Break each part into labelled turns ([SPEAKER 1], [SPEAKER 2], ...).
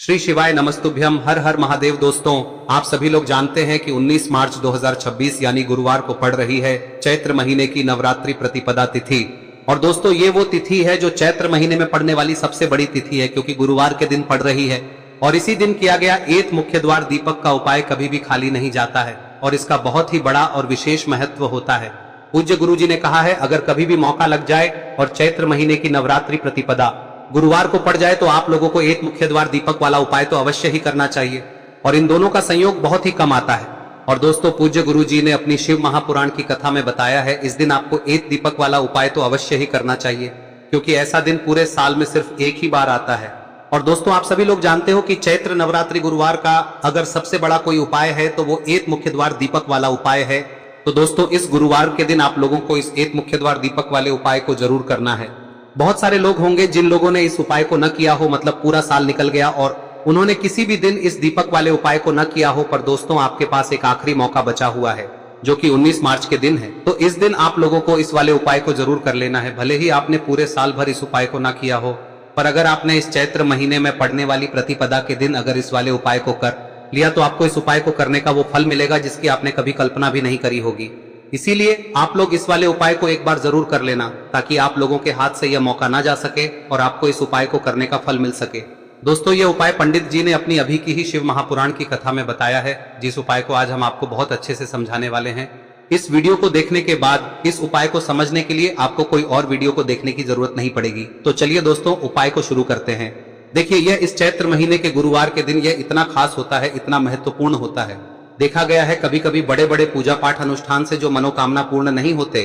[SPEAKER 1] श्री शिवाय नमस्तुभ्यम। हर हर महादेव। दोस्तों, आप सभी लोग जानते हैं कि 19 मार्च 2026 यानी गुरुवार को पड़ रही है चैत्र महीने की नवरात्रि प्रतिपदा तिथि। और दोस्तों, ये वो तिथि है जो चैत्र महीने में पड़ने वाली सबसे बड़ी तिथि है, क्योंकि गुरुवार के दिन पड़ रही है। और इसी दिन किया गया एत मुख्य द्वार दीपक का उपाय कभी भी खाली नहीं जाता है और इसका बहुत ही बड़ा और विशेष महत्व होता है। पूज्य गुरु जी ने कहा है, अगर कभी भी मौका लग जाए और चैत्र महीने की नवरात्रि प्रतिपदा गुरुवार को पड़ जाए तो आप लोगों को एक मुख्य द्वार दीपक वाला उपाय तो अवश्य ही करना चाहिए। और इन दोनों का संयोग बहुत ही कम आता है। और दोस्तों, पूज्य गुरु जी ने अपनी शिव महापुराण की कथा में बताया है, इस दिन आपको एक दीपक वाला उपाय तो अवश्य ही करना चाहिए, क्योंकि ऐसा दिन पूरे साल में सिर्फ एक ही बार आता है। और दोस्तों, आप सभी लोग जानते हो कि चैत्र नवरात्रि गुरुवार का अगर सबसे बड़ा कोई उपाय है तो वो एक मुख्य द्वार दीपक वाला उपाय है। तो दोस्तों, इस गुरुवार के दिन आप लोगों को इस एक मुख्य द्वार दीपक वाले उपाय को जरूर करना है। बहुत सारे लोग होंगे जिन लोगों ने इस उपाय को न किया हो, मतलब पूरा साल निकल गया और उन्होंने किसी भी दिन इस दीपक वाले उपाय को न किया हो। पर दोस्तों, आपके पास एक आखिरी मौका बचा हुआ है, जो कि 19 मार्च के दिन है। तो इस दिन आप लोगों को इस वाले उपाय को जरूर कर लेना है। भले ही आपने पूरे साल भर इस उपाय को न किया हो, पर अगर आपने इस चैत्र महीने में पड़ने वाली प्रतिपदा के दिन अगर इस वाले उपाय को कर लिया तो आपको इस उपाय को करने का वो फल मिलेगा जिसकी आपने कभी कल्पना भी नहीं करी होगी। इसीलिए आप लोग इस वाले उपाय को एक बार जरूर कर लेना, ताकि आप लोगों के हाथ से यह मौका ना जा सके और आपको इस उपाय को करने का फल मिल सके। दोस्तों, यह उपाय पंडित जी ने अपनी अभी की ही शिव महापुराण की कथा में बताया है, जिस उपाय को आज हम आपको बहुत अच्छे से समझाने वाले हैं। इस वीडियो को देखने के बाद इस उपाय को समझने के लिए आपको कोई और वीडियो को देखने की जरूरत नहीं पड़ेगी। तो चलिए दोस्तों, उपाय को शुरू करते हैं। देखिए, यह इस चैत्र महीने के गुरुवार के दिन यह इतना खास होता है, इतना महत्वपूर्ण होता है। देखा गया है कभी कभी बड़े बड़े पूजा पाठ अनुष्ठान से जो मनोकामना पूर्ण नहीं होते,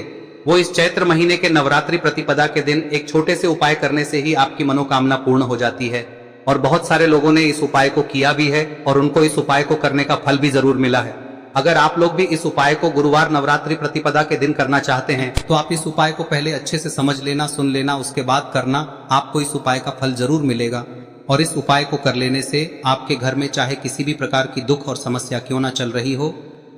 [SPEAKER 1] वो इस चैत्र महीने के नवरात्रि प्रतिपदा के दिन एक छोटे से उपाय करने से ही आपकी मनोकामना पूर्ण हो जाती है। और बहुत सारे लोगों ने इस उपाय को किया भी है और उनको इस उपाय को करने का फल भी जरूर मिला है। अगर आप लोग भी इस उपाय को गुरुवार नवरात्रि प्रतिपदा के दिन करना चाहते हैं तो आप इस उपाय को पहले अच्छे से समझ लेना, सुन लेना, उसके बाद करना। आपको इस उपाय का फल जरूर मिलेगा। और इस उपाय को कर लेने से आपके घर में चाहे किसी भी प्रकार की दुख और समस्या क्यों ना चल रही हो,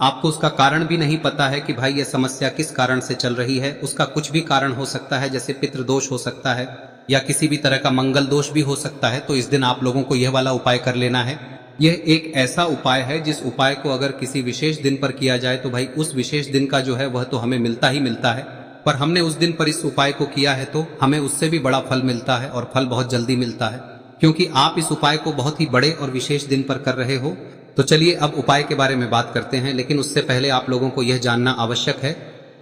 [SPEAKER 1] आपको उसका कारण भी नहीं पता है कि भाई यह समस्या किस कारण से चल रही है, उसका कुछ भी कारण हो सकता है, जैसे पितृदोष हो सकता है या किसी भी तरह का मंगल दोष भी हो सकता है। तो इस दिन आप लोगों को यह वाला उपाय कर लेना है। यह एक ऐसा उपाय है जिस उपाय को अगर किसी विशेष दिन पर किया जाए तो भाई उस विशेष दिन का जो है वह तो हमें मिलता ही मिलता है, पर हमने उस दिन पर इस उपाय को किया है तो हमें उससे भी बड़ा फल मिलता है और फल बहुत जल्दी मिलता है, क्योंकि आप इस उपाय को बहुत ही बड़े और विशेष दिन पर कर रहे हो। तो चलिए अब उपाय के बारे में बात करते हैं, लेकिन उससे पहले आप लोगों को यह जानना आवश्यक है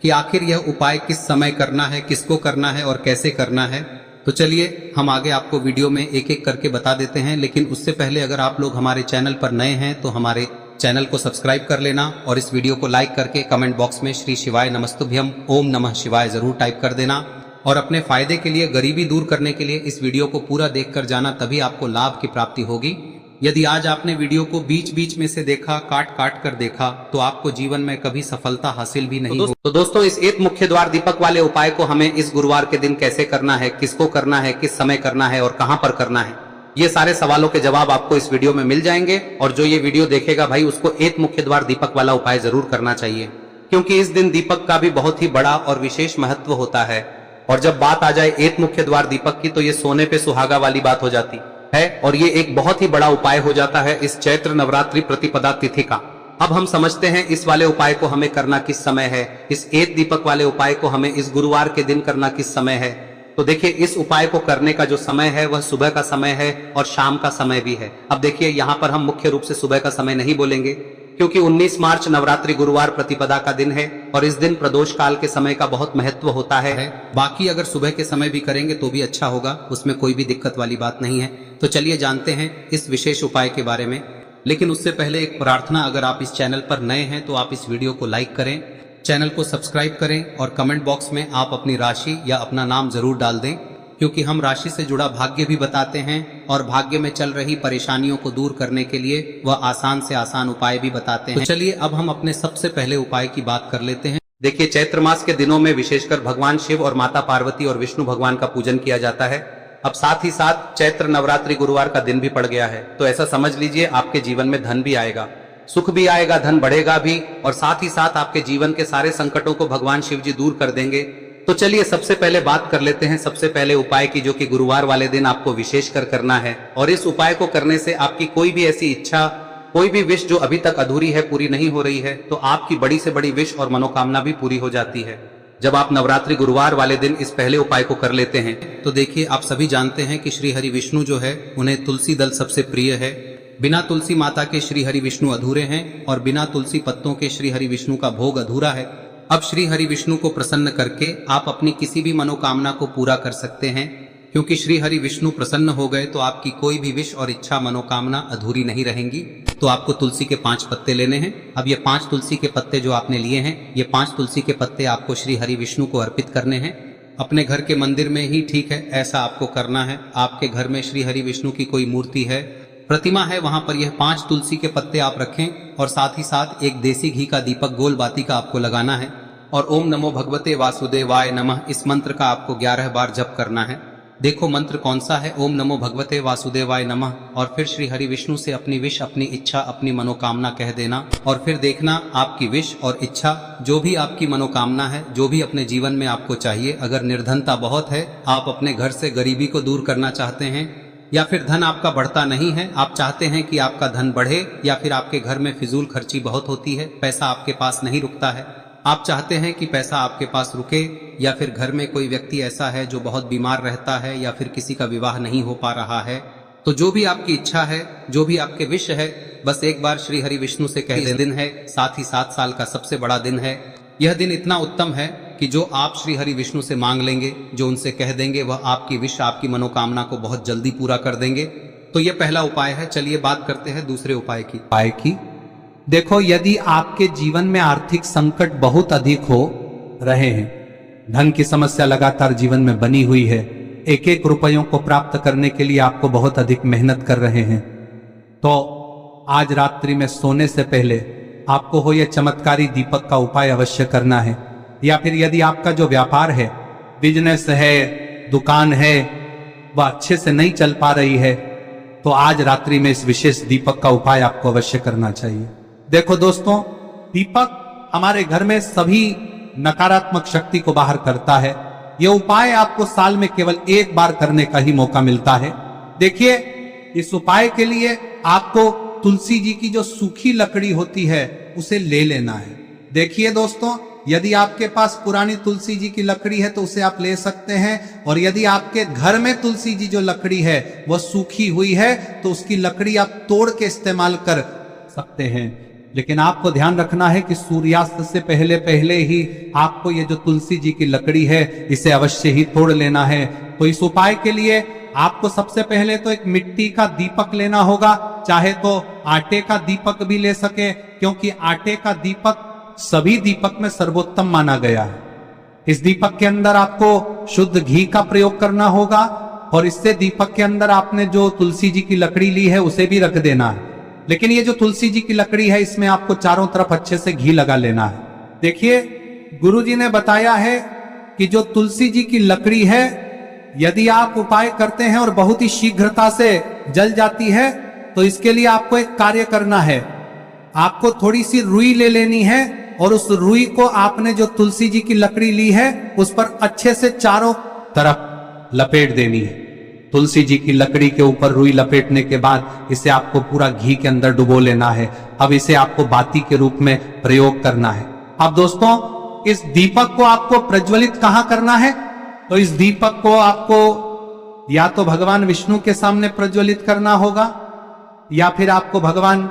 [SPEAKER 1] कि आखिर यह उपाय किस समय करना है, किसको करना है और कैसे करना है। तो चलिए हम आगे आपको वीडियो में एक एक करके बता देते हैं, लेकिन उससे पहले अगर आप लोग हमारे चैनल पर नए हैं तो हमारे चैनल को सब्सक्राइब कर लेना और इस वीडियो को लाइक करके कमेंट बॉक्स में श्री शिवाय नमस्तुभ्यम ओम नमः शिवाय जरूर टाइप कर देना। और अपने फायदे के लिए, गरीबी दूर करने के लिए इस वीडियो को पूरा देखकर जाना, तभी आपको लाभ की प्राप्ति होगी। यदि आज आपने वीडियो को बीच बीच में से देखा, काट काट कर देखा, तो आपको जीवन में कभी सफलता हासिल भी नहीं होगी। तो दोस्तों, इस एक मुख्य द्वार दीपक वाले उपाय को हमें इस गुरुवार के दिन कैसे करना है, किसको करना है, किस समय करना है और कहां पर करना है, ये सारे सवालों के जवाब आपको इस वीडियो में मिल जाएंगे। और जो ये वीडियो देखेगा भाई, उसको एक मुख्य द्वार दीपक वाला उपाय जरूर करना चाहिए, क्योंकि इस दिन दीपक का भी बहुत ही बड़ा और विशेष महत्व होता है। और जब बात आ जाए एक मुख्य द्वार दीपक की, तो ये सोने पे सुहागा वाली बात हो जाती है और ये एक बहुत ही बड़ा उपाय हो जाता है इस चैत्र नवरात्रि प्रतिपदा तिथि का। अब हम समझते हैं इस वाले उपाय को हमें करना किस समय है, इस एक दीपक वाले उपाय को हमें इस गुरुवार के दिन करना किस समय है। तो देखिए, इस उपाय को करने का जो समय है वह सुबह का समय है और शाम का समय भी है। अब देखिए, यहाँ पर हम मुख्य रूप से सुबह का समय नहीं बोलेंगे, क्योंकि 19 मार्च नवरात्रि गुरुवार प्रतिपदा का दिन है और इस दिन प्रदोष काल के समय का बहुत महत्व होता है। बाकी अगर सुबह के समय भी करेंगे तो भी अच्छा होगा, उसमें कोई भी दिक्कत वाली बात नहीं है। तो चलिए जानते हैं इस विशेष उपाय के बारे में। लेकिन उससे पहले एक प्रार्थना, अगर आप इस चैनल पर नए हैं तो आप इस वीडियो को लाइक करें, चैनल को सब्सक्राइब करें और कमेंट बॉक्स में आप अपनी राशि या अपना नाम जरूर डाल दें, क्योंकि हम राशि से जुड़ा भाग्य भी बताते हैं और भाग्य में चल रही परेशानियों को दूर करने के लिए वह आसान से आसान उपाय भी बताते हैं। तो चलिए अब हम अपने सबसे पहले उपाय की बात कर लेते हैं। देखिए, चैत्र मास के दिनों में विशेषकर भगवान शिव और माता पार्वती और विष्णु भगवान का पूजन किया जाता है। अब साथ ही साथ चैत्र नवरात्रि गुरुवार का दिन भी पड़ गया है, तो ऐसा समझ लीजिए आपके जीवन में धन भी आएगा, सुख भी आएगा, धन बढ़ेगा भी, और साथ ही साथ आपके जीवन के सारे संकटों को भगवान शिव जी दूर कर देंगे। तो चलिए सबसे पहले बात कर लेते हैं सबसे पहले उपाय की, जो कि गुरुवार वाले दिन आपको विशेषकर करना है। और इस उपाय को करने से आपकी कोई भी ऐसी इच्छा, कोई भी विश जो अभी तक अधूरी है, पूरी नहीं हो रही है, तो आपकी बड़ी से बड़ी विश और मनोकामना भी पूरी हो जाती है जब आप नवरात्रि गुरुवार वाले दिन इस पहले उपाय को कर लेते हैं। तो देखिए, आप सभी जानते हैं कि श्री हरि विष्णु जो है, उन्हें तुलसी दल सबसे प्रिय है। बिना तुलसी माता के श्री हरि विष्णु अधूरे हैं और बिना तुलसी पत्तों के श्री हरि विष्णु का भोग अधूरा है। अब श्री हरि विष्णु को प्रसन्न करके आप अपनी किसी भी मनोकामना को पूरा कर सकते हैं, क्योंकि श्री हरि विष्णु प्रसन्न हो गए तो आपकी कोई भी विश और इच्छा मनोकामना अधूरी नहीं रहेंगी। तो आपको तुलसी के 5 पत्ते लेने हैं। अब ये 5 तुलसी के पत्ते जो आपने लिए हैं, ये 5 तुलसी के पत्ते आपको श्री हरि विष्णु को अर्पित करने हैं। अपने घर के मंदिर में ही ठीक है, ऐसा आपको करना है। आपके घर में श्री हरि विष्णु की कोई मूर्ति है, प्रतिमा है, वहां पर यह 5 तुलसी के पत्ते आप रखें और साथ ही साथ एक देसी घी का दीपक गोल बाती का आपको लगाना है। और ओम नमो भगवते वासुदेवाय नमः इस मंत्र का आपको 11 बार जप करना है। देखो मंत्र कौन सा है, ओम नमो भगवते वासुदेवाय नमः, और फिर श्री हरि विष्णु से अपनी विश, अपनी इच्छा, अपनी मनोकामना कह देना। और फिर देखना आपकी विश और इच्छा, जो भी आपकी मनोकामना है, जो भी अपने जीवन में आपको चाहिए। अगर निर्धनता बहुत है, आप अपने घर से गरीबी को दूर करना चाहते हैं, या फिर धन आपका बढ़ता नहीं है, आप चाहते हैं कि आपका धन बढ़े, या फिर आपके घर में फिजूल खर्ची बहुत होती है, पैसा आपके पास नहीं रुकता है, आप चाहते हैं कि पैसा आपके पास रुके, या फिर घर में कोई व्यक्ति ऐसा है जो बहुत बीमार रहता है, या फिर किसी का विवाह नहीं हो पा रहा है, तो जो भी आपकी इच्छा है, जो भी आपके विश है, बस एक बार श्री हरि विष्णु से कह दे। दिन है, साथ ही 7 साल का सबसे बड़ा दिन है। यह दिन इतना उत्तम है कि जो आप श्री हरि विष्णु से मांग लेंगे, जो उनसे कह देंगे, वह आपकी विश, आपकी मनोकामना को बहुत जल्दी पूरा कर देंगे। तो यह पहला उपाय है। चलिए बात करते हैं दूसरे उपाय की।
[SPEAKER 2] देखो, यदि आपके जीवन में आर्थिक संकट बहुत अधिक हो रहे हैं, धन की समस्या लगातार जीवन में बनी हुई है, एक एक रुपयों को प्राप्त करने के लिए आपको बहुत अधिक मेहनत कर रहे हैं, तो आज रात्रि में सोने से पहले आपको हो यह चमत्कारी दीपक का उपाय अवश्य करना है। या फिर यदि आपका जो व्यापार है, बिजनेस है, दुकान है, वह अच्छे से नहीं चल पा रही है, तो आज रात्रि में इस विशेष दीपक का उपाय आपको अवश्य करना चाहिए। देखो दोस्तों, दीपक हमारे घर में सभी नकारात्मक शक्ति को बाहर करता है। यह उपाय आपको साल में केवल 1 बार करने का ही मौका मिलता है। देखिए, इस उपाय के लिए आपको तुलसी जी की जो सूखी लकड़ी होती है उसे ले लेना है। देखिए दोस्तों, यदि आपके पास पुरानी तुलसी जी की लकड़ी है तो उसे आप ले सकते हैं, और यदि आपके घर में तुलसी जी जो लकड़ी है वह सूखी हुई है तो उसकी लकड़ी आप तोड़ के इस्तेमाल कर सकते हैं। लेकिन आपको ध्यान रखना है कि सूर्यास्त से पहले पहले ही आपको ये जो तुलसी जी की लकड़ी है इसे अवश्य ही तोड़ लेना है। तो इस उपाय के लिए आपको सबसे पहले तो एक मिट्टी का दीपक लेना होगा, चाहे तो आटे का दीपक भी ले सके, क्योंकि आटे का दीपक सभी दीपक में सर्वोत्तम माना गया है। इस दीपक के अंदर आपको शुद्ध घी का प्रयोग करना होगा, और इससे दीपक के अंदर आपने जो तुलसी जी की लकड़ी ली है उसे भी रख देना है। लेकिन ये जो तुलसी जी की लकड़ी है, इसमें आपको चारों तरफ अच्छे से घी लगा लेना है। देखिए, गुरुजी ने बताया है कि जो तुलसी जी की लकड़ी है, यदि आप उपाय करते हैं और बहुत ही शीघ्रता से जल जाती है, तो इसके लिए आपको एक कार्य करना है। आपको थोड़ी सी रुई ले लेनी है, और उस रुई को आपने जो तुलसी जी की लकड़ी ली है उस पर अच्छे से चारों तरफ लपेट देनी है। तुलसी जी की लकड़ी के ऊपर रुई लपेटने के बाद इसे आपको पूरा घी के अंदर डुबो लेना है। अब इसे आपको बाती के रूप में प्रयोग करना है। अब दोस्तों, इस दीपक को आपको प्रज्वलित कहां करना है? तो इस दीपक को आपको या तो भगवान विष्णु के सामने प्रज्वलित करना होगा, या फिर आपको भगवान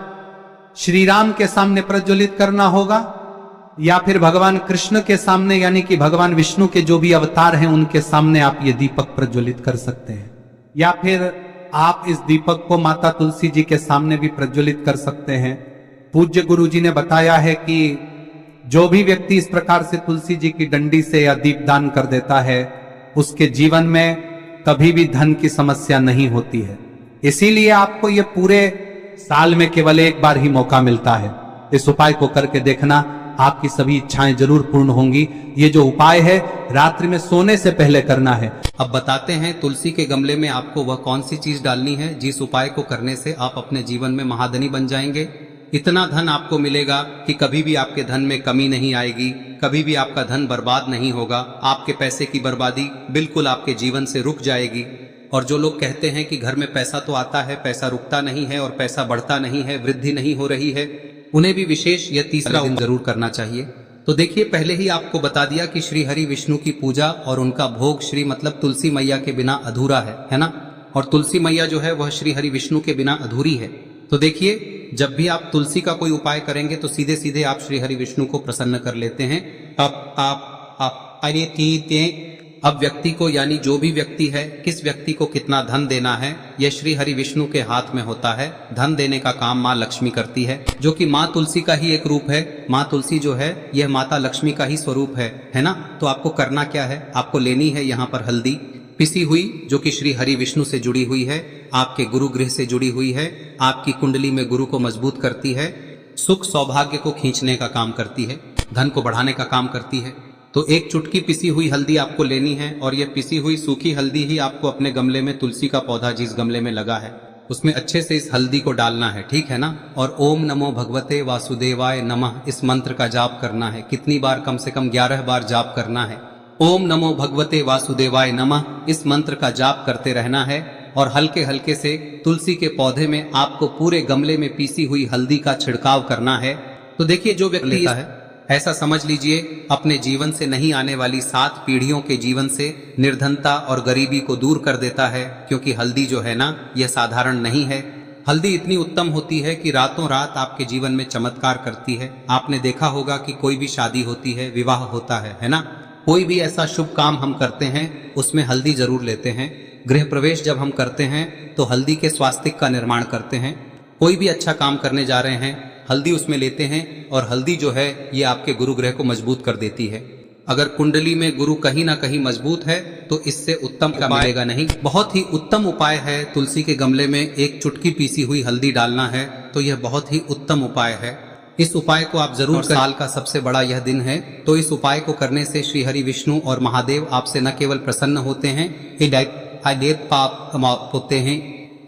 [SPEAKER 2] श्री राम के सामने प्रज्वलित करना होगा, या फिर भगवान कृष्ण के सामने, यानी कि भगवान विष्णु के जो भी अवतार हैं उनके सामने आप ये दीपक प्रज्वलित कर सकते हैं। या फिर आप इस दीपक को माता तुलसी जी के सामने भी प्रज्वलित कर सकते हैं। पूज्य गुरु जी ने बताया है कि जो भी व्यक्ति इस प्रकार से तुलसी जी की डंडी से या दीपदान कर देता है, उसके जीवन में कभी भी धन की समस्या नहीं होती है। इसीलिए आपको ये पूरे साल में केवल 1 बार ही मौका मिलता है। इस उपाय को करके देखना, आपकी सभी इच्छाएं जरूर पूर्ण होंगी। ये जो उपाय है रात्रि में सोने से पहले करना है।
[SPEAKER 1] अब बताते हैं तुलसी के गमले में आपको वह कौन सी चीज डालनी है जिस उपाय को करने से आप अपने जीवन में महाधनी बन जाएंगे। इतना धन आपको मिलेगा कि कभी भी आपके धन में कमी नहीं आएगी, कभी भी आपका धन बर्बाद नहीं होगा। आपके पैसे की बर्बादी बिल्कुल आपके जीवन से रुक जाएगी। और जो लोग कहते हैं कि घर में पैसा तो आता है, पैसा रुकता नहीं है और पैसा बढ़ता नहीं है, वृद्धि नहीं हो रही है, उन्हें भी विशेष यह तीसरा दिन जरूर करना चाहिए। तो देखिए, पहले ही आपको बता दिया कि श्री हरि विष्णु की पूजा और उनका भोग श्री मतलब तुलसी मैया के बिना अधूरा है ना। और तुलसी मैया जो है वह श्री हरि विष्णु के बिना अधूरी है। तो देखिए, जब भी आप तुलसी का कोई उपाय करेंगे तो सीधे सीधे आप श्री हरि विष्णु को प्रसन्न कर लेते हैं। अब व्यक्ति को, यानी जो भी व्यक्ति है, किस व्यक्ति को कितना धन देना है, यह श्री हरि विष्णु के हाथ में होता है। धन देने का काम माँ लक्ष्मी करती है, जो कि माँ तुलसी का ही एक रूप है। माँ तुलसी जो है यह माता लक्ष्मी का ही स्वरूप है ना। तो आपको करना क्या है, आपको लेनी है यहाँ पर हल्दी पिसी हुई, जो कि श्री हरि विष्णु से जुड़ी हुई है, आपके गुरु गृह से जुड़ी हुई है, आपकी कुंडली में गुरु को मजबूत करती है, सुख सौभाग्य को खींचने का काम करती है, धन को बढ़ाने का काम करती है। तो एक चुटकी पिसी हुई हल्दी आपको लेनी है और यह पिसी हुई सूखी हल्दी ही आपको अपने गमले में, तुलसी का पौधा जिस गमले में लगा है उसमें अच्छे से इस हल्दी को डालना है, ठीक है ना। और ओम नमो भगवते वासुदेवाय नमः इस मंत्र का जाप करना है। कितनी बार? कम से कम 11 बार जाप करना है। ओम नमो भगवते वासुदेवाय नमः इस मंत्र का जाप करते रहना है। और हल्के हल्के से तुलसी के पौधे में आपको पूरे गमले में पीसी हुई हल्दी का छिड़काव करना है। तो देखिए, जो व्यक्ति लेता है, ऐसा समझ लीजिए अपने जीवन से नहीं आने वाली 7 पीढ़ियों के जीवन से निर्धनता और गरीबी को दूर कर देता है। क्योंकि हल्दी जो है ना, यह साधारण नहीं है। हल्दी इतनी उत्तम होती है कि रातों रात आपके जीवन में चमत्कार करती है। आपने देखा होगा कि कोई भी शादी होती है, विवाह होता है ना, कोई भी ऐसा शुभ काम हम करते हैं उसमें हल्दी जरूर लेते हैं। गृह प्रवेश जब हम करते हैं तो हल्दी के स्वास्तिक का निर्माण करते हैं। कोई भी अच्छा काम करने जा रहे हैं, हल्दी उसमें लेते हैं। और हल्दी जो है ये आपके गुरु ग्रह को मजबूत कर देती है। अगर कुंडली में गुरु कहीं ना कहीं मजबूत है तो इससे उत्तम का मिलेगा नहीं। बहुत ही उत्तम उपाय है, तुलसी के गमले में एक चुटकी पीसी हुई हल्दी डालना है। तो यह बहुत ही उत्तम उपाय है। इस उपाय को आप जरूर, साल का सबसे बड़ा यह दिन है, तो इस उपाय को करने से श्री हरि विष्णु और महादेव आपसे न केवल प्रसन्न होते हैं, पाप होते हैं,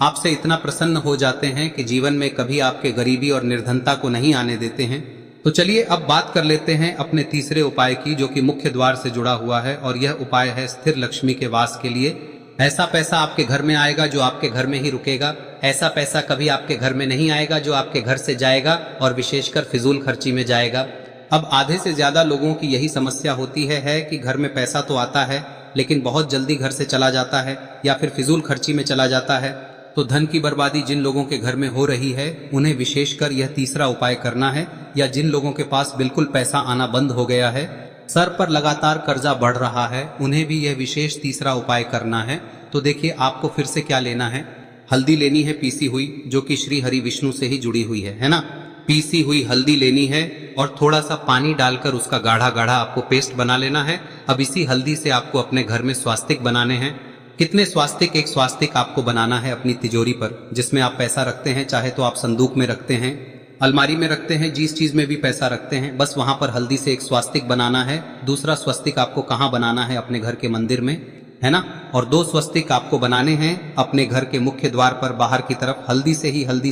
[SPEAKER 1] आपसे इतना प्रसन्न हो जाते हैं कि जीवन में कभी आपके गरीबी और निर्धनता को नहीं आने देते हैं। तो चलिए अब बात कर लेते हैं अपने तीसरे उपाय की, जो कि मुख्य द्वार से जुड़ा हुआ है। और यह उपाय है स्थिर लक्ष्मी के वास के लिए। ऐसा पैसा आपके घर में आएगा जो आपके घर में ही रुकेगा। ऐसा पैसा कभी आपके घर में नहीं आएगा जो आपके घर से जाएगा और विशेषकर फिजूल खर्ची में जाएगा। अब आधे से ज्यादा लोगों की यही समस्या होती है कि घर में पैसा तो आता है लेकिन बहुत जल्दी घर से चला जाता है या फिर फिजूल खर्ची में चला जाता है। तो धन की बर्बादी जिन लोगों के घर में हो रही है उन्हें विशेषकर यह तीसरा उपाय करना है। या जिन लोगों के पास बिल्कुल पैसा आना बंद हो गया है, सर पर लगातार कर्जा बढ़ रहा है, उन्हें भी यह विशेष तीसरा उपाय करना है। तो देखिए, आपको फिर से क्या लेना है, हल्दी लेनी है पीसी हुई, जो कि श्री हरि विष्णु से ही जुड़ी हुई है ना। पीसी हुई हल्दी लेनी है और थोड़ा सा पानी डालकर उसका गाढ़ा गाढ़ा आपको पेस्ट बना लेना है। अब इसी हल्दी से आपको अपने घर में स्वास्तिक बनाने हैं। कितने स्वास्तिक? एक स्वास्तिक आपको बनाना है अपनी तिजोरी पर, जिसमें आप पैसा रखते हैं। चाहे तो आप संदूक में रखते हैं, अलमारी में रखते हैं, जिस चीज में भी पैसा रखते हैं, बस वहां पर हल्दी से एक स्वास्तिक बनाना है। दूसरा स्वस्तिक आपको कहाँ बनाना है? अपने घर के मंदिर में, है ना। और 2 स्वस्तिक आपको बनाने हैं अपने घर के मुख्य द्वार पर बाहर की तरफ। हल्दी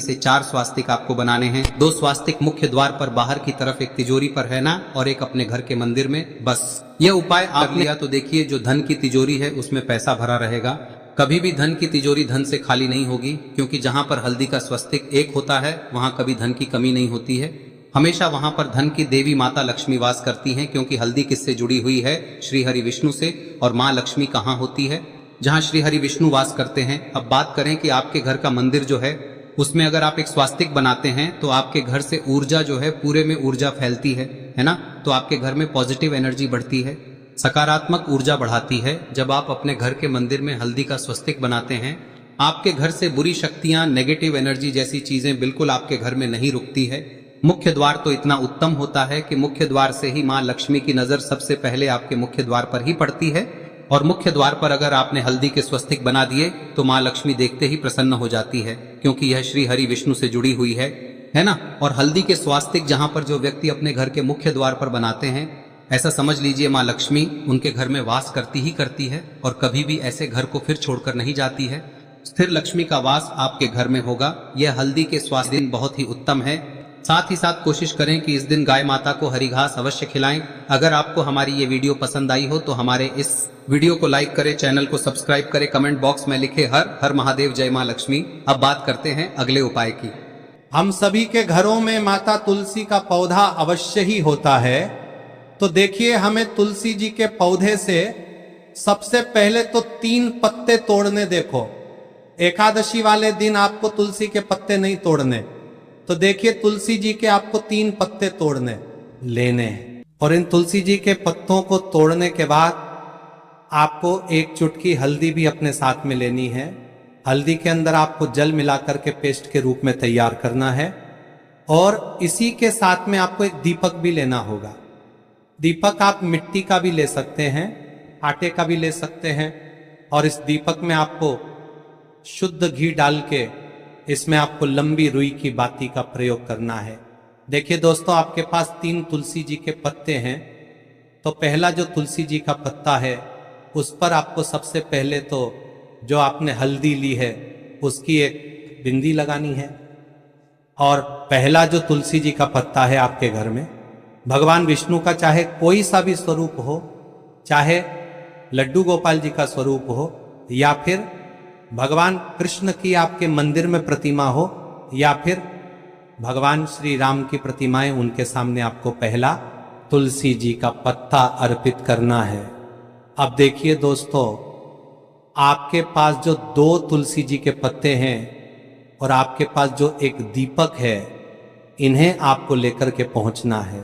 [SPEAKER 1] से 4 स्वास्तिक आपको बनाने हैं। 2 स्वास्तिक मुख्य द्वार पर बाहर की तरफ, एक तिजोरी पर, है ना, और एक अपने घर के मंदिर में। बस यह उपाय आप लिया तो देखिए, जो धन की तिजोरी है उसमें पैसा भरा रहेगा। कभी भी धन की तिजोरी धन से खाली नहीं होगी, क्योंकि जहां पर हल्दी का स्वस्तिक एक होता है वहां कभी धन की कमी नहीं होती है। हमेशा वहां पर धन की देवी माता लक्ष्मी वास करती हैं, क्योंकि हल्दी किससे जुड़ी हुई है? श्री हरि विष्णु से। और माँ लक्ष्मी कहाँ होती है? जहाँ श्री हरि विष्णु वास करते हैं। अब बात करें कि आपके घर का मंदिर जो है उसमें अगर आप एक स्वास्तिक बनाते हैं तो आपके घर से ऊर्जा जो है, पूरे में ऊर्जा फैलती है ना। तो आपके घर में पॉजिटिव एनर्जी बढ़ती है, सकारात्मक ऊर्जा बढ़ाती है। जब आप अपने घर के मंदिर में हल्दी का स्वस्तिक बनाते हैं, आपके घर से बुरी शक्तियां, नेगेटिव एनर्जी जैसी चीजें बिल्कुल आपके घर में नहीं रुकती है। मुख्य द्वार तो इतना उत्तम होता है कि मुख्य द्वार से ही माँ लक्ष्मी की नजर सबसे पहले आपके मुख्य द्वार पर ही पड़ती है। और मुख्य द्वार पर अगर आपने हल्दी के स्वस्तिक बना दिए तो माँ लक्ष्मी देखते ही प्रसन्न हो जाती है, क्योंकि यह श्री हरि विष्णु से जुड़ी हुई है ना। और हल्दी के स्वास्तिक जहां पर जो व्यक्ति अपने घर के मुख्य द्वार पर बनाते हैं, ऐसा समझ लीजिए माँ लक्ष्मी उनके घर में वास करती ही करती है और कभी भी ऐसे घर को फिर छोड़कर नहीं जाती है। स्थिर लक्ष्मी का वास आपके घर में होगा। यह हल्दी के स्वास्थ्य दिन बहुत ही उत्तम है। साथ ही साथ कोशिश करें कि इस दिन गाय माता को हरी घास अवश्य खिलाएं। अगर आपको हमारी ये वीडियो पसंद आई हो तो हमारे इस वीडियो को लाइक करें, चैनल को सब्सक्राइब करें, कमेंट बॉक्स में लिखे हर हर महादेव, जय मां लक्ष्मी। अब बात करते हैं अगले उपाय की।
[SPEAKER 2] हम सभी के घरों में माता तुलसी का पौधा अवश्य ही होता है। तो देखिए, हमें तुलसी जी के पौधे से सबसे पहले तो 3 पत्ते तोड़ने। देखो, एकादशी वाले दिन आपको तुलसी के पत्ते नहीं तोड़ने। तो देखिए, तुलसी जी के आपको 3 पत्ते तोड़ने लेने हैं। और इन तुलसी जी के पत्तों को तोड़ने के बाद आपको 1 चुटकी हल्दी भी अपने साथ में लेनी है। हल्दी के अंदर आपको जल मिलाकर के पेस्ट के रूप में तैयार करना है। और इसी के साथ में आपको एक दीपक भी लेना होगा। दीपक आप मिट्टी का भी ले सकते हैं, आटे का भी ले सकते हैं। और इस दीपक में आपको शुद्ध घी डाल के इसमें आपको लंबी रुई की बाती का प्रयोग करना है। देखिए दोस्तों, आपके पास 3 तुलसी जी के पत्ते हैं। तो पहला जो तुलसी जी का पत्ता है उस पर आपको सबसे पहले तो जो आपने हल्दी ली है उसकी एक बिंदी लगानी है। और पहला जो तुलसी जी का पत्ता है आपके घर में, भगवान विष्णु का चाहे कोई सा भी स्वरूप हो, चाहे लड्डू गोपाल जी का स्वरूप हो, या फिर भगवान कृष्ण की आपके मंदिर में प्रतिमा हो, या फिर भगवान श्री राम की प्रतिमाएं, उनके सामने आपको पहला तुलसी जी का पत्ता अर्पित करना है। अब देखिए दोस्तों, आपके पास जो 2 तुलसी जी के पत्ते हैं और आपके पास जो एक दीपक है, इन्हें आपको लेकर के पहुंचना है।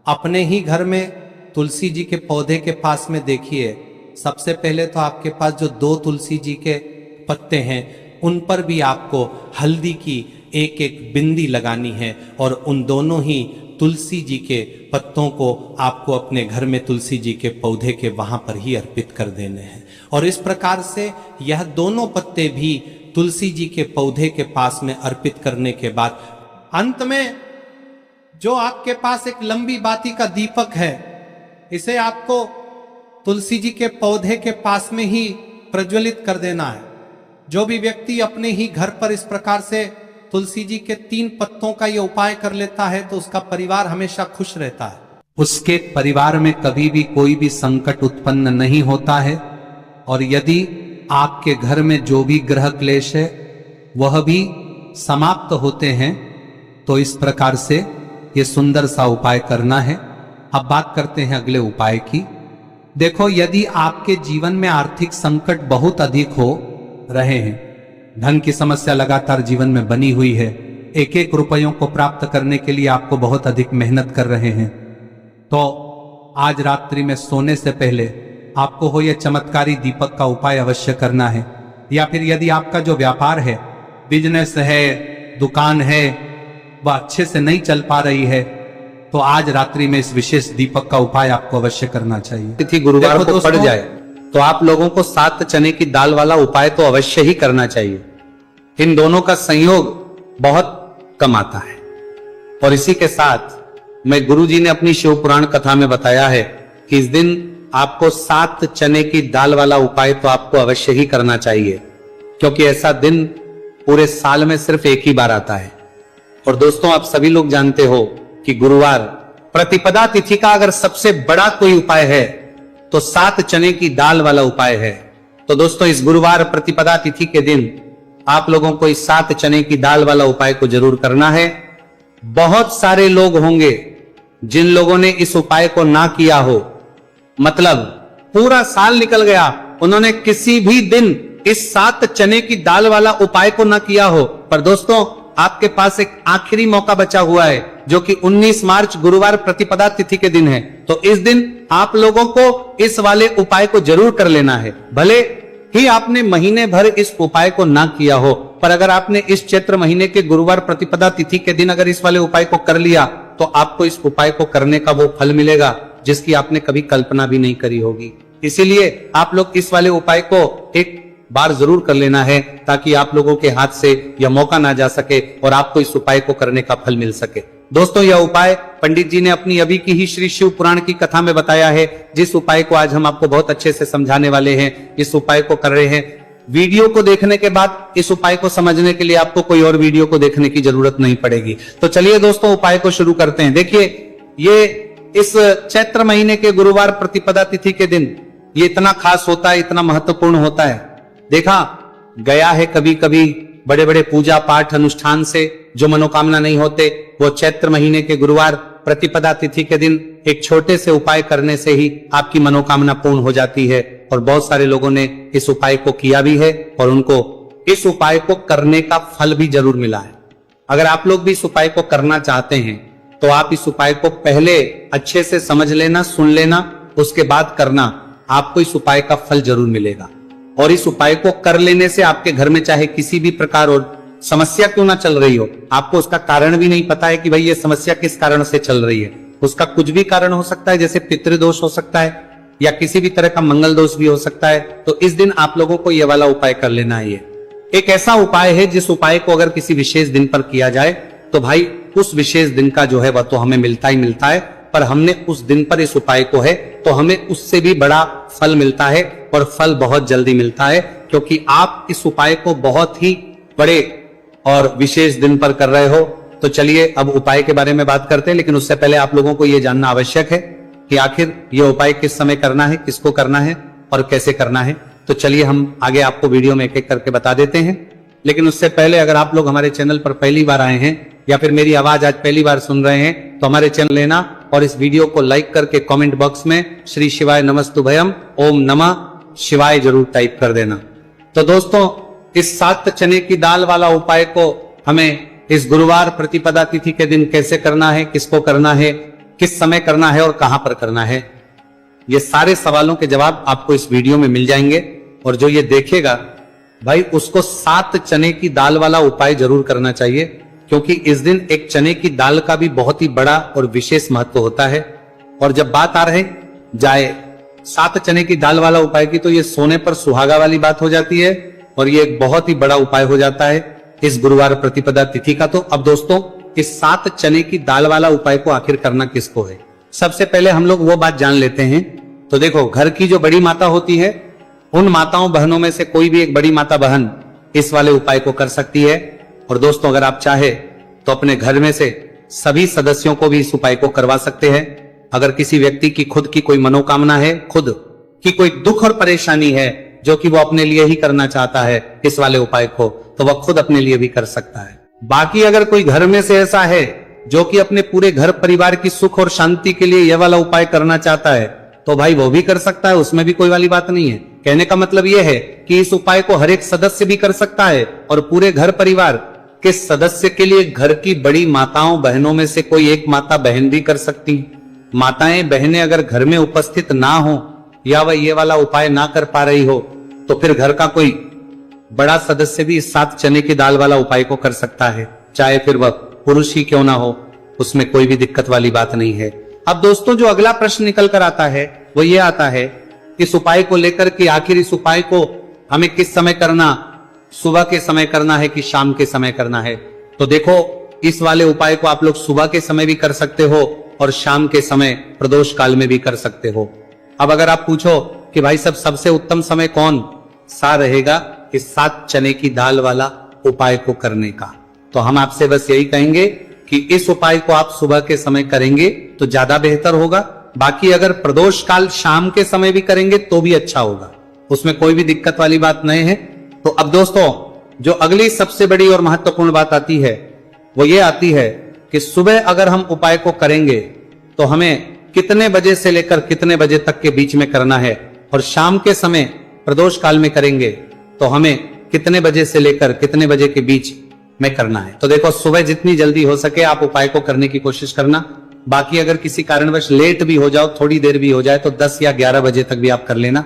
[SPEAKER 2] अपने ही घर में तुलसी जी के पौधे के पास में देखिए, सबसे पहले तो आपके पास जो 2 तुलसी जी के पत्ते हैं उन पर भी आपको हल्दी की एक एक बिंदी लगानी है। और उन दोनों ही तुलसी जी के पत्तों को आपको अपने घर में तुलसी जी के पौधे के वहां पर ही अर्पित कर देने हैं। और इस प्रकार से यह दोनों पत्ते भी तुलसी जी के पौधे के पास में अर्पित करने के बाद अंत में जो आपके पास एक लंबी बाती का दीपक है, इसे आपको तुलसी जी के पौधे के पास में ही प्रज्वलित कर देना है। जो भी व्यक्ति अपने ही घर पर इस प्रकार से तुलसी जी के 3 पत्तों का ये उपाय कर लेता है तो उसका परिवार हमेशा खुश रहता है। उसके परिवार में कभी भी कोई भी संकट उत्पन्न नहीं होता है। और यदि आपके घर में जो भी ग्रह क्लेश है वह भी समाप्त होते हैं। तो इस प्रकार से ये सुंदर सा उपाय करना है। अब बात करते हैं अगले उपाय की। देखो, यदि आपके जीवन में आर्थिक संकट बहुत अधिक हो रहे हैं, धन की समस्या लगातार जीवन में बनी हुई है, 1-1 रुपयों को प्राप्त करने के लिए आपको बहुत अधिक मेहनत कर रहे हैं, तो आज रात्रि में सोने से पहले आपको हो यह चमत्कारी दीपक का उपाय अवश्य करना है। या फिर यदि आपका जो व्यापार है, बिजनेस है, दुकान है, वह अच्छे से नहीं चल पा रही है, तो आज रात्रि में इस विशेष दीपक का उपाय आपको अवश्य करना चाहिए।
[SPEAKER 1] तिथि गुरुवार को पड़ जाए तो आप लोगों को 7 चने की दाल वाला उपाय तो अवश्य ही करना चाहिए। इन दोनों का संयोग बहुत कम आता है। और इसी के साथ में गुरुजी ने अपनी शिव पुराण कथा में बताया है कि इस दिन आपको 7 चने की दाल वाला उपाय तो आपको अवश्य ही करना चाहिए, क्योंकि ऐसा दिन पूरे साल में सिर्फ एक ही बार आता है। और दोस्तों, आप सभी लोग जानते हो कि गुरुवार प्रतिपदा तिथि का अगर सबसे बड़ा कोई उपाय है तो 7 चने की दाल वाला उपाय है। तो दोस्तों, इस गुरुवार प्रतिपदा तिथि के दिन आप लोगों को इस 7 चने की दाल वाला उपाय को जरूर करना है। बहुत सारे लोग होंगे जिन लोगों ने इस उपाय को ना किया हो, मतलब पूरा साल निकल गया, उन्होंने किसी भी दिन इस 7 चने की दाल वाला उपाय को ना किया हो। पर दोस्तों, आपके पास एक आखिरी मौका बचा हुआ है, जो कि 19 मार्च गुरुवार प्रतिपदा तिथि के दिन है। तो इस दिन आप लोगों को इस वाले उपाय को जरूर कर लेना है। भले ही आपने महीने भर इस उपाय को ना किया हो, पर अगर आपने इस चैत्र महीने के गुरुवार प्रतिपदा तिथि के दिन अगर इस वाले उपाय को कर लिया तो आपको इस उपाय को करने का वो फल मिलेगा जिसकी आपने कभी कल्पना भी नहीं करी होगी। इसीलिए आप लोग इस वाले उपाय को एक बार जरूर कर लेना है, ताकि आप लोगों के हाथ से यह मौका ना जा सके और आपको इस उपाय को करने का फल मिल सके। दोस्तों, यह उपाय पंडित जी ने अपनी अभी की ही श्री शिव पुराण की कथा में बताया है, जिस उपाय को आज हम आपको बहुत अच्छे से समझाने वाले हैं। इस उपाय को कर रहे हैं
[SPEAKER 2] वीडियो को देखने के बाद इस उपाय को समझने के लिए आपको कोई और वीडियो को देखने की जरूरत नहीं पड़ेगी। तो चलिए दोस्तों उपाय को शुरू करते हैं। देखिए ये इस चैत्र महीने के गुरुवार प्रतिपदा तिथि के दिन ये इतना खास होता है, इतना महत्वपूर्ण होता है। देखा गया है कभी कभी बड़े बड़े पूजा पाठ अनुष्ठान से जो मनोकामना नहीं होते, वो चैत्र महीने के गुरुवार प्रतिपदा तिथि के दिन एक छोटे से उपाय करने से ही आपकी मनोकामना पूर्ण हो जाती है। और बहुत सारे लोगों ने इस उपाय को किया भी है और उनको इस उपाय को करने का फल भी जरूर मिला है। अगर आप लोग भी इस उपाय को करना चाहते हैं तो आप इस उपाय को पहले अच्छे से समझ लेना, सुन लेना, उसके बाद करना। आपको इस उपाय का फल जरूर मिलेगा। और इस उपाय को कर लेने से आपके घर में चाहे किसी भी प्रकार और समस्या क्यों ना चल रही हो, आपको उसका कारण भी नहीं पता है कि भाई ये समस्या किस कारण से चल रही है, उसका कुछ भी कारण हो सकता है, जैसे पितृदोष हो सकता है या किसी भी तरह का मंगल दोष भी हो सकता है। तो इस दिन आप लोगों को ये वाला उपाय कर लेना है। ये एक ऐसा उपाय है जिस उपाय को अगर किसी विशेष दिन पर किया जाए तो भाई उस विशेष दिन का जो है वह तो हमें मिलता ही मिलता है, पर हमने उस दिन पर इस उपाय को है तो हमें उससे भी बड़ा फल मिलता है और फल बहुत जल्दी मिलता है, क्योंकि आप इस उपाय को बहुत ही बड़े और विशेष दिन पर कर रहे हो। तो चलिए अब उपाय के बारे में बात करते हैं, लेकिन उससे पहले आप लोगों को यह जानना आवश्यक है कि आखिर यह उपाय किस समय करना है, किसको करना है और कैसे करना है। तो चलिए हम आगे आपको वीडियो में एक एक करके बता देते हैं। लेकिन उससे पहले अगर आप लोग हमारे चैनल पर पहली बार आए हैं या फिर मेरी आवाज आज पहली बार सुन रहे हैं तो हमारे चैनल लेना और इस वीडियो को लाइक करके कमेंट बॉक्स में श्री शिवाय नमस्तुभयम ओम नमः शिवाय जरूर टाइप कर देना। तो दोस्तों इस 7 चने की दाल वाला उपाय को हमें इस गुरुवार प्रतिपदा तिथि के दिन कैसे करना है, किसको करना है, किस समय करना है और कहां पर करना है, ये सारे सवालों के जवाब आपको इस वीडियो में मिल जाएंगे। और जो ये देखेगा भाई उसको 7 चने की दाल वाला उपाय जरूर करना चाहिए, क्योंकि इस दिन एक चने की दाल का भी बहुत ही बड़ा और विशेष महत्व होता है। और जब बात आ रहे जाए 7 चने की दाल वाला उपाय की, तो ये सोने पर सुहागा वाली बात हो जाती है और ये एक बहुत ही बड़ा उपाय हो जाता है इस गुरुवार प्रतिपदा तिथि का। तो अब दोस्तों इस 7 चने की दाल वाला उपाय को आखिर करना किसको है, सबसे पहले हम लोग वो बात जान लेते हैं। तो देखो घर की जो बड़ी माता होती है उन माताओं बहनों में से कोई भी एक बड़ी माता बहन इस वाले उपाय को कर सकती है। और दोस्तों अगर आप चाहे तो अपने घर में से सभी सदस्यों को भी इस उपाय को करवा सकते हैं। अगर किसी व्यक्ति की खुद की कोई मनोकामना है, खुद की कोई दुख और परेशानी है जो कि वो अपने लिए ही करना चाहता है इस वाले उपाय को, तो वह खुद अपने लिए भी कर सकता है। बाकी अगर कोई घर में से ऐसा है जो कि अपने पूरे घर परिवार की सुख और शांति के लिए यह वाला उपाय करना चाहता है तो भाई वो भी कर सकता है, उसमें भी कोई वाली बात नहीं है। कहने का मतलब यह है कि इस उपाय को हर एक सदस्य भी कर सकता है और पूरे घर परिवार के सदस्य के लिए घर की बड़ी माताओं बहनों में से कोई एक माता बहन भी कर सकती है। माताएं बहनें अगर घर में उपस्थित ना हो या वह ये वाला उपाय ना कर पा रही हो तो फिर घर का कोई बड़ा सदस्य भी इस 7 चने की दाल वाला उपाय को कर सकता है, चाहे फिर वह पुरुष ही क्यों ना हो, उसमें कोई भी दिक्कत वाली बात नहीं है। अब दोस्तों जो अगला प्रश्न निकल कर आता है वो ये आता है इस उपाय को लेकर कि आखिर इस उपाय को हमें किस समय करना, सुबह के समय करना है कि शाम के समय करना है। तो देखो इस वाले उपाय को आप लोग सुबह के समय भी कर सकते हो और शाम के समय प्रदोष काल में भी कर सकते हो। अब अगर आप पूछो कि भाई सब सबसे उत्तम समय कौन सा रहेगा इस 7 चने की दाल वाला उपाय को करने का, तो हम आपसे बस यही कहेंगे कि इस उपाय को आप सुबह के समय करेंगे तो ज्यादा बेहतर होगा। बाकी अगर प्रदोष काल शाम के समय भी करेंगे तो भी अच्छा होगा, उसमें कोई भी दिक्कत वाली बात नहीं है। तो अब दोस्तों जो अगली सबसे बड़ी और महत्वपूर्ण बात आती है वो ये आती है कि सुबह अगर हम उपाय को करेंगे तो हमें कितने बजे से लेकर कितने बजे तक के बीच में करना है, और शाम के समय प्रदोष काल में करेंगे तो हमें कितने बजे से लेकर कितने बजे के बीच में करना है। तो देखो सुबह जितनी जल्दी हो सके आप उपाय को करने की कोशिश करना। बाकी अगर किसी कारणवश लेट भी हो जाओ, थोड़ी देर भी हो जाए तो 10 या 11 बजे तक भी आप कर लेना,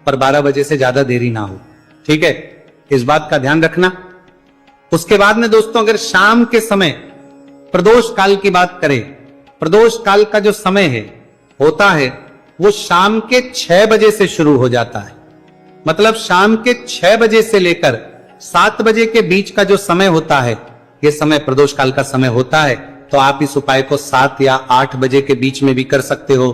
[SPEAKER 2] पर 12 बजे से ज्यादा देरी ना हो, ठीक है, इस बात का ध्यान रखना। उसके बाद में दोस्तों अगर शाम के समय प्रदोष काल की बात करें, प्रदोष काल का जो समय है होता है वो शाम के 6 बजे से शुरू हो जाता है। मतलब शाम के 6 बजे से लेकर 7 बजे के बीच का जो समय होता है ये समय प्रदोष काल का समय होता है। तो आप इस उपाय को 7 या 8 बजे के बीच में भी कर सकते हो।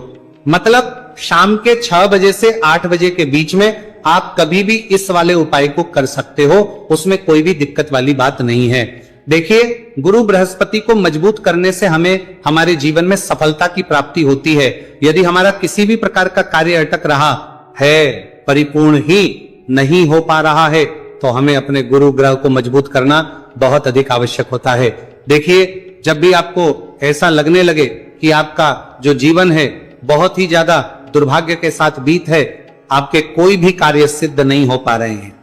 [SPEAKER 2] मतलब शाम के 6 बजे से 8 बजे के बीच में आप कभी भी इस वाले उपाय को कर सकते हो, उसमें कोई भी दिक्कत वाली बात नहीं है। देखिए, गुरु बृहस्पति को मजबूत करने से हमें हमारे जीवन में सफलता की प्राप्ति होती है। यदि हमारा किसी भी प्रकार का कार्य अटक रहा है, परिपूर्ण ही नहीं हो पा रहा है, तो हमें अपने गुरु ग्रह को मजबूत करना बहुत अधिक आवश्यक होता है। देखिए, जब भी आपको ऐसा लगने लगे कि आपका जो जीवन है बहुत ही ज्यादा दुर्भाग्य के साथ बीत है, आपके कोई भी कार्य सिद्ध नहीं हो पा रहे हैं,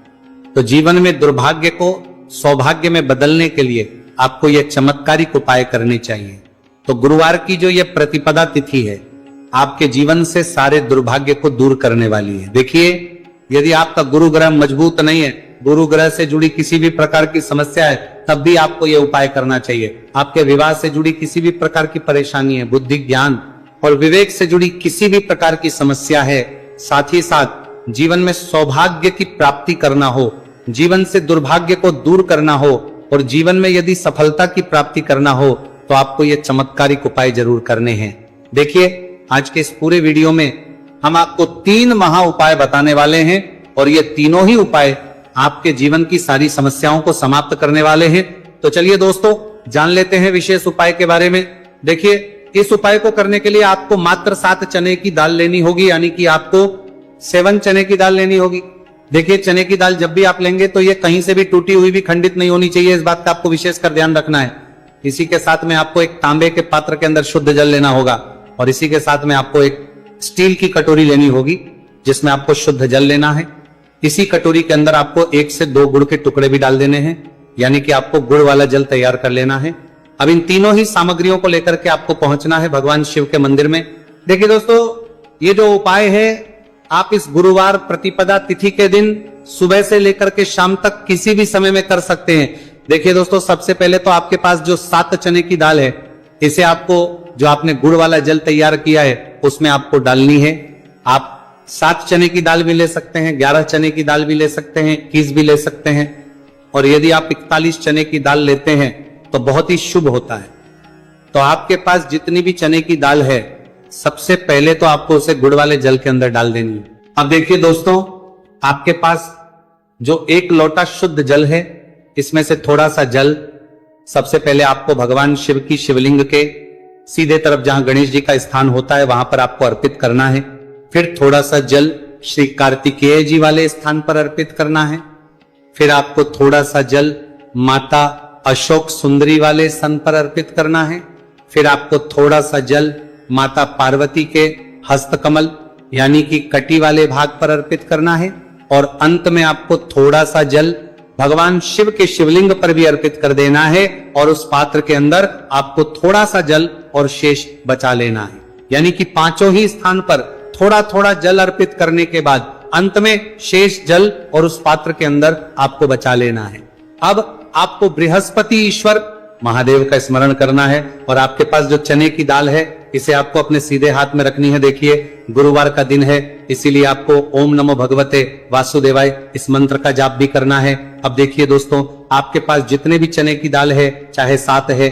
[SPEAKER 2] तो जीवन में दुर्भाग्य को सौभाग्य में बदलने के लिए आपको यह चमत्कारिक उपाय करने चाहिए। तो गुरुवार की जो यह प्रतिपदा तिथि है, आपके जीवन से सारे दुर्भाग्य को दूर करने वाली है। देखिए, यदि आपका गुरु ग्रह मजबूत नहीं है, गुरु ग्रह से जुड़ी किसी भी प्रकार की समस्या है, तब भी आपको यह उपाय करना चाहिए। आपके विवाह से जुड़ी किसी भी प्रकार की परेशानी है, बुद्धि ज्ञान और विवेक से जुड़ी किसी भी प्रकार की समस्या है, साथ ही साथ जीवन में सौभाग्य की प्राप्ति करना हो, जीवन से दुर्भाग्य को दूर करना हो और जीवन में यदि सफलता की प्राप्ति करना हो, तो आपको ये चमत्कारिक उपाय जरूर करने हैं। देखिए, आज के इस पूरे वीडियो में हम आपको 3 महा उपाय बताने वाले हैं और ये तीनों ही उपाय आपके जीवन की सारी समस्याओं को समाप्त करने वाले हैं। तो चलिए दोस्तों, जान लेते हैं विशेष उपाय के बारे में। देखिए, इस उपाय को करने के लिए आपको मात्र 7 चने की दाल लेनी होगी, यानी कि आपको 7 चने की दाल लेनी होगी। देखिए, चने की दाल जब भी आप लेंगे तो ये कहीं से भी टूटी हुई भी खंडित नहीं होनी चाहिए, इस बात का आपको विशेषकर ध्यान रखना है। इसी के साथ में आपको एक तांबे के पात्र के अंदर शुद्ध जल लेना होगा और इसी के साथ में आपको एक स्टील की कटोरी लेनी होगी जिसमें आपको शुद्ध जल लेना है। इसी कटोरी के अंदर आपको 1 से 2 गुड़ के टुकड़े भी डाल देने हैं, यानी कि आपको गुड़ वाला जल तैयार कर लेना है। अब इन तीनों ही सामग्रियों को लेकर के आपको पहुंचना है भगवान शिव के मंदिर में। देखिए दोस्तों, ये जो उपाय है आप इस गुरुवार प्रतिपदा तिथि के दिन सुबह से लेकर के शाम तक किसी भी समय में कर सकते हैं। देखिए दोस्तों, सबसे पहले तो आपके पास जो 7 चने की दाल है, इसे आपको जो आपने गुड़ वाला जल तैयार किया है उसमें आपको डालनी है। आप 7 चने की दाल भी ले सकते हैं, 11 चने की दाल भी ले सकते हैं, 21 भी ले सकते हैं, और यदि आप 41 चने की दाल लेते हैं तो बहुत ही शुभ होता है। तो आपके पास जितनी भी चने की दाल है, सबसे पहले तो आपको उसे गुड़ वाले जल के अंदर डाल देनी है। अब देखिए दोस्तों, आपके पास जो 1 लोटा शुद्ध जल है, इसमें से थोड़ा सा जल सबसे पहले आपको भगवान शिव की शिवलिंग के सीधे तरफ जहां गणेश जी का स्थान होता है वहां पर आपको अर्पित करना है। फिर थोड़ा सा जल श्री कार्तिकेय जी वाले स्थान पर अर्पित करना है। फिर आपको थोड़ा सा जल माता अशोक सुंदरी वाले स्थान पर अर्पित करना है। फिर आपको थोड़ा सा जल माता पार्वती के हस्तकमल यानी कि कटी वाले भाग पर अर्पित करना है। और अंत में आपको थोड़ा सा जल भगवान शिव के शिवलिंग पर भी अर्पित कर देना है और उस पात्र के अंदर आपको थोड़ा सा जल और शेष बचा लेना है। यानी कि 5 ही स्थान पर थोड़ा थोड़ा जल अर्पित करने के बाद अंत में शेष जल और उस पात्र के अंदर आपको बचा लेना है। अब आपको बृहस्पति ईश्वर महादेव का स्मरण करना है और आपके पास जो चने की दाल है इसे आपको अपने सीधे हाथ में रखनी है। देखिए, गुरुवार का दिन है, इसीलिए आपको ओम नमो भगवते वासुदेवाय इस मंत्र का जाप भी करना है। अब देखिए दोस्तों, आपके पास जितने भी चने की दाल है, चाहे 7 है,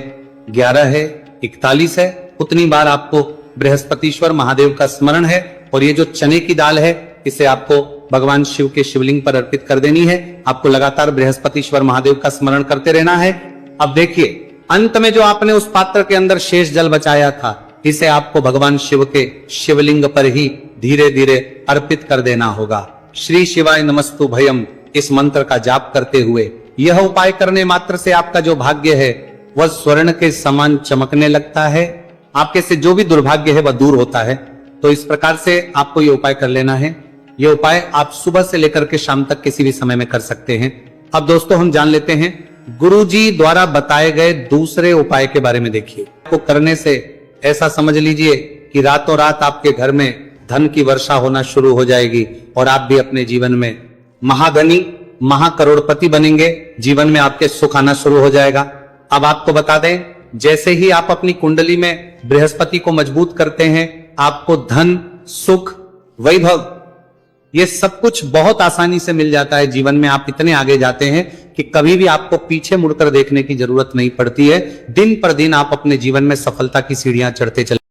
[SPEAKER 2] 11 है, 41 है, उतनी बार आपको बृहस्पतिश्वर महादेव का स्मरण है और ये जो चने की दाल है इसे आपको भगवान शिव के शिवलिंग पर अर्पित कर देनी है। आपको लगातार बृहस्पतिश्वर महादेव का स्मरण करते रहना है। अब देखिए, अंत में जो आपने उस पात्र के अंदर शेष जल बचाया था, इसे आपको भगवान शिव के शिवलिंग पर ही धीरे धीरे अर्पित कर देना होगा। श्री शिवाय नमस्तु भयम इस मंत्र का जाप करते हुए यह उपाय करने मात्र से आपका जो भाग्य है वह स्वर्ण के समान चमकने लगता है। आपके से जो भी दुर्भाग्य है वह दूर होता है। तो इस प्रकार से आपको यह उपाय कर लेना है। यह उपाय आप सुबह से लेकर के शाम तक किसी भी समय में कर सकते हैं। अब दोस्तों, हम जान लेते हैं गुरुजी द्वारा बताए गए दूसरे उपाय के बारे में। देखिए, आपको करने से ऐसा समझ लीजिए कि रातों रात आपके घर में धन की वर्षा होना शुरू हो जाएगी और आप भी अपने जीवन में महाधनी महाकरोड़पति बनेंगे। जीवन में आपके सुख आना शुरू हो जाएगा। अब आपको बता दें, जैसे ही आप अपनी कुंडली में बृहस्पति को मजबूत करते हैं, आपको धन, सुख, वैभव ये सब कुछ बहुत आसानी से मिल जाता है। जीवन में आप इतने आगे जाते हैं कि कभी भी आपको पीछे मुड़कर देखने की जरूरत नहीं पड़ती है। दिन पर दिन आप अपने जीवन में सफलता की सीढ़ियां चढ़ते चले